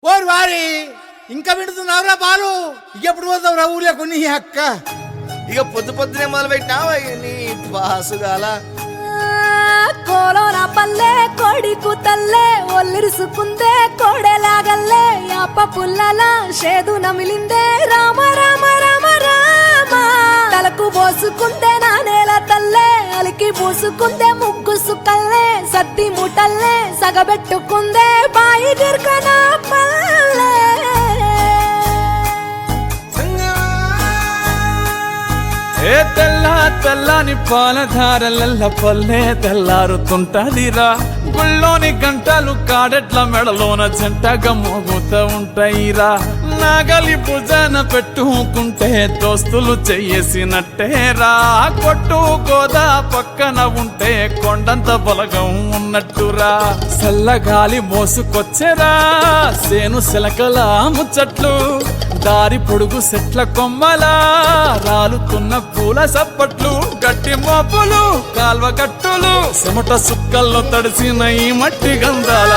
ఓరు వారి ఇంకా వింటున్నావురా బాలు ఎప్పుడు పోతావురా ఊళ్ళో కొన్ని అక్క ఇక పొద్దు పొద్దునే మొదలు పెట్టినావా నీ బాసుగాల కోలోన పల్లె కోడి కూతల్లే ఒల్లిరుసుకుందే కోడెలాగల్లే యాప పుల్లల షేదు నమిలిందే రామ రామ రామ రామ తలకు పోసుకుందే నానేల తల్లే అలికి పూసుకుందే ముగ్గు సుక్కల్లే సత్తి ముటల్లే సగబెట్టుకుందే బాయి గిర్కన పల్లె ఏ తెల్ల తెల్లని పాలధారలల్ల పల్లె తెల్లారుతుంటదిరా గుళ్ళోని గంటలు కాడెట్ల మెడలోన జంటగా మోగుతూ ఉంటాయిరా నాగలి భుజాన పెట్టుకుంటే దోస్తులు చెయ్యేసినట్టేరా కొట్టు గోదా పక్కన ఉంటే కొండంత బలగం ఉన్నట్టురా చల్లగాలి మోసుకొచ్చెరా సేను శిలకల ముచ్చట్లు దారి పొడుగు సెట్ల కొమ్మలా రాలుతున్న పూల సప్పట్లు గట్టి మోపులు కాల్వ కట్టులు చెమట సుక్కల్లో తడిసిన ఈ మట్టి గంధాల